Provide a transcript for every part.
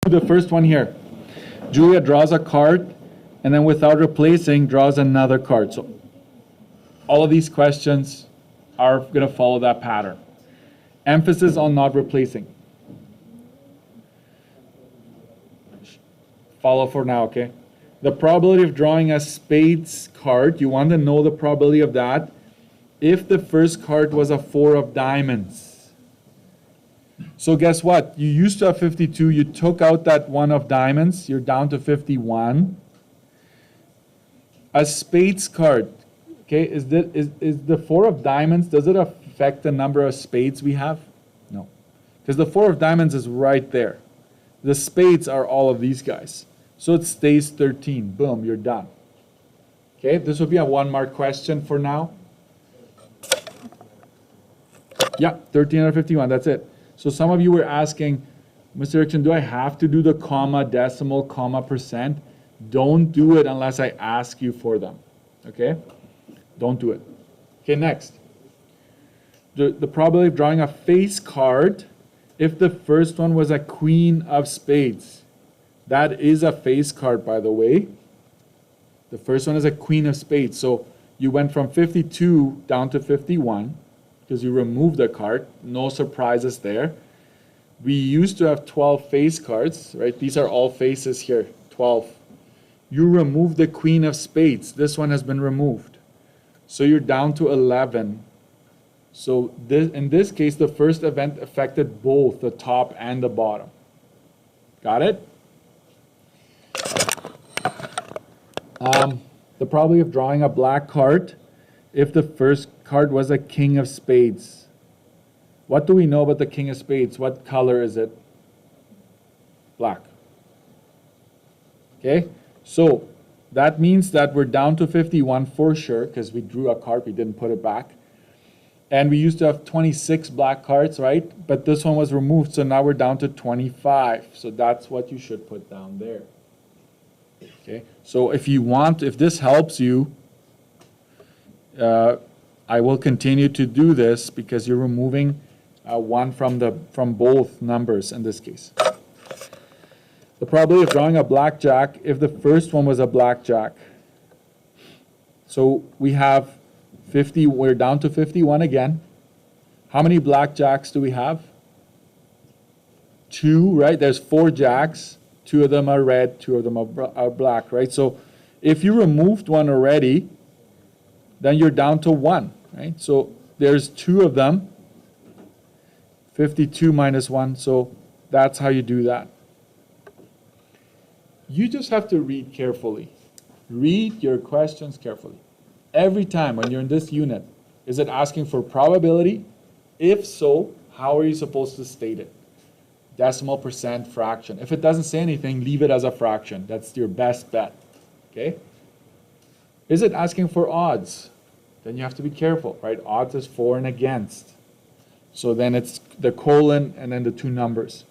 The first one here. Julia draws a card and then without replacing draws another card. So all of these questions are going to follow that pattern. Emphasis on not replacing. Follow for now, okay? The probability of drawing a spades card, you want to know the probability of that if the first card was a 4 of diamonds. So guess what? You used to have 52, you took out that 1 of diamonds, you're down to 51. A spades card, okay, is the 4 of diamonds, does it affect the number of spades we have? No. Because the 4 of diamonds is right there. The spades are all of these guys. So it stays 13. Boom, you're done. Okay, this will be a 1-mark question for now. Yeah, 13 out of 51, that's it. So some of you were asking, Mr. Erickson, do I have to do the comma, decimal, comma, percent? Don't do it unless I ask you for them. Okay? Don't do it. Okay, next. The probability of drawing a face card if the first one was a queen of spades. That is a face card, by the way. The first one is a queen of spades. So you went from 52 down to 51 because you removed a card. No surprises there. We used to have 12 face cards, right? These are all faces here, 12. You remove the queen of spades. This one has been removed. So you're down to 11. So in this case, the first event affected both the top and the bottom. Got it? The probability of drawing a black card if the first card was a king of spades. What do we know about the king of spades? What color is it? Black. Okay, so that means that we're down to 51 for sure because we drew a card, we didn't put it back. And we used to have 26 black cards, right? But this one was removed, so now we're down to 25. So that's what you should put down there. Okay, so if this helps you, I will continue to do this because you're removing one from both numbers in this case. The probability of drawing a blackjack if the first one was a blackjack. So we have 50, we're down to 51 again. How many blackjacks do we have? 2, right? There's 4 jacks. 2 of them are red, 2 of them are black, right? So if you removed one already, then you're down to 1, right? So there's 2 of them. 52 minus 1, so that's how you do that. You just have to read carefully. Read your questions carefully. Every time when you're in this unit, is it asking for probability? If so, how are you supposed to state it? Decimal, percent, fraction. If it doesn't say anything, leave it as a fraction. That's your best bet. Okay? Is it asking for odds? Then you have to be careful, right? Odds is for and against. So then it's the colon and then the 2 numbers.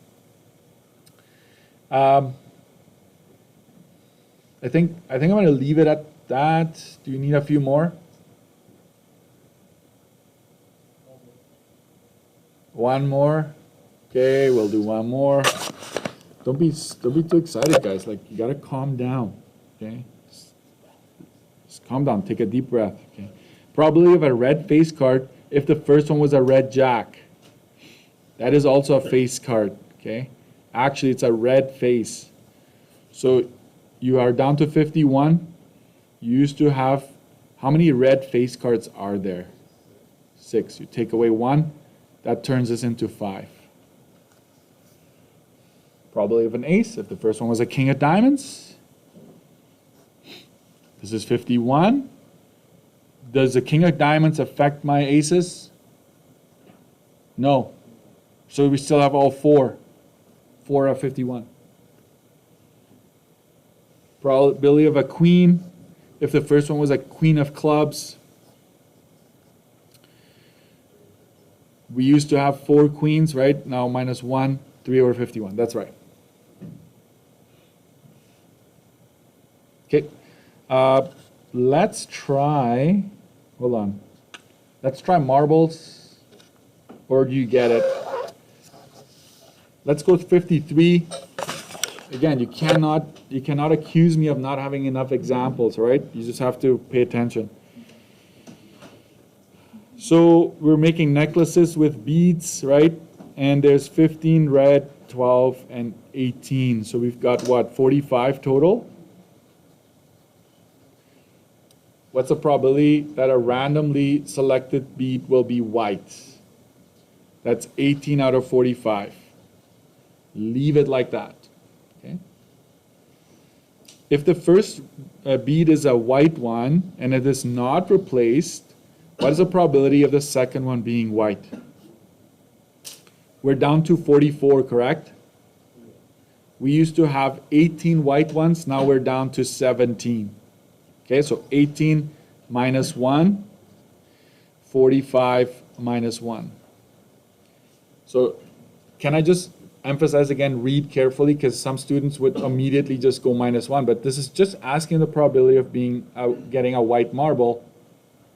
I think I'm going to leave it at that. Do you need a few more? One more? Okay, we'll do one more. Don't be too excited, guys. Like, you gotta calm down. Okay, just calm down. Take a deep breath. Okay. Probability of a red face card if the first one was a red jack. That is also a face card. Okay. Actually, it's a red face. So you are down to 51. You used to have, how many red face cards are there? 6. You take away 1, that turns us into 5. Probability of an ace if the first one was a king of diamonds. This is 51. Does the king of diamonds affect my aces? No. So we still have all 4. 4 out of 51. Probability of a queen if the first one was a queen of clubs. We used to have 4 queens, right? Now minus 1, 3 over 51. That's right. Okay. Let's try, hold on. Let's try marbles. Or do you get it? Let's go with 53. again, you cannot accuse me of not having enough examples, right? You just have to pay attention. So we're making necklaces with beads, right? And there's 15 red, 12, and 18. So we've got what, 45 total? What's the probability that a randomly selected bead will be white? That's 18 out of 45. Leave it like that. Okay. If the first bead is a white one and it is not replaced, what is the probability of the second one being white? We're down to 44, correct? We used to have 18 white ones, now we're down to 17. Okay, so 18 minus 1, 45 minus 1. So can I just emphasize again, read carefully, because some students would immediately just go minus 1, but this is just asking the probability of getting a white marble.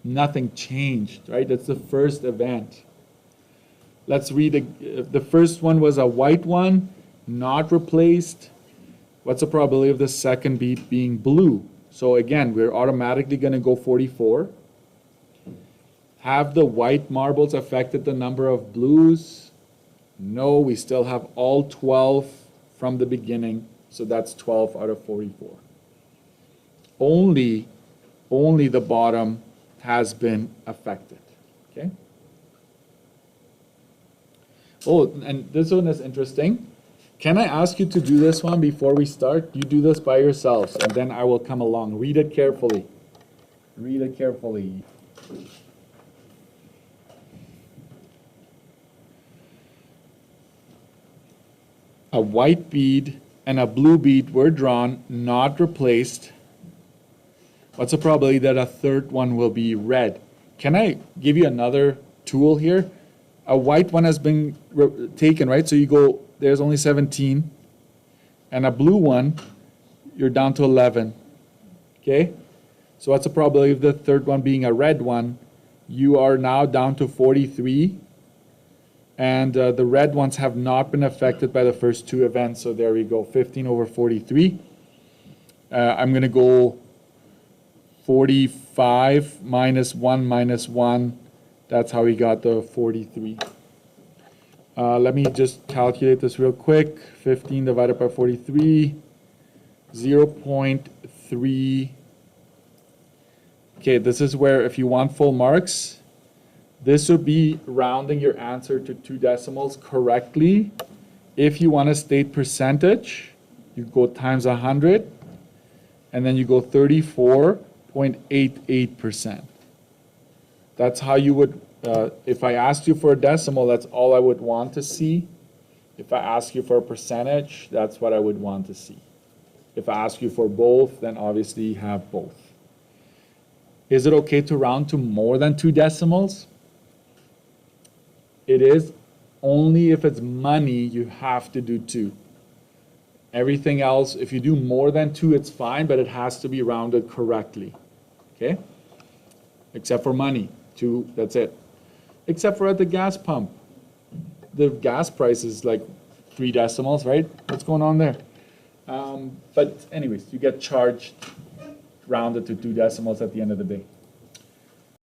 Nothing changed, right? That's the first event. Let's read, the first one was a white one, not replaced. What's the probability of the second bead being blue? So again, we're automatically going to go 44. Have the white marbles affected the number of blues? No, we still have all 12 from the beginning, so that's 12 out of 44. Only the bottom has been affected, okay? Oh, and this one is interesting. Can I ask you to do this one before we start? You do this by yourselves, and then I will come along. Read it carefully. Read it carefully. A white bead and a blue bead were drawn, not replaced. What's the probability that a third one will be red? Can I give you another tool here? A white one has been taken, right? So you go, there's only 17. And a blue one, you're down to 11. Okay? So what's the probability of the third one being a red one? You are now down to 43. And the red ones have not been affected by the first two events. So there we go, 15 over 43. I'm going to go 45 minus 1. That's how we got the 43. Let me just calculate this real quick. 15 divided by 43, 0.3. Okay, this is where if you want full marks, this would be rounding your answer to 2 decimals correctly. If you want to state percentage, you go times 100, and then you go 34.88%. That's how you would, if I asked you for a decimal, that's all I would want to see. If I ask you for a percentage, that's what I would want to see. If I ask you for both, then obviously you have both. Is it okay to round to more than 2 decimals? It is. Only if it's money, you have to do 2. Everything else, if you do more than 2, it's fine, but it has to be rounded correctly. Okay? Except for money. 2, that's it. Except for at the gas pump. The gas price is like 3 decimals, right? What's going on there? But anyways, you get charged rounded to 2 decimals at the end of the day.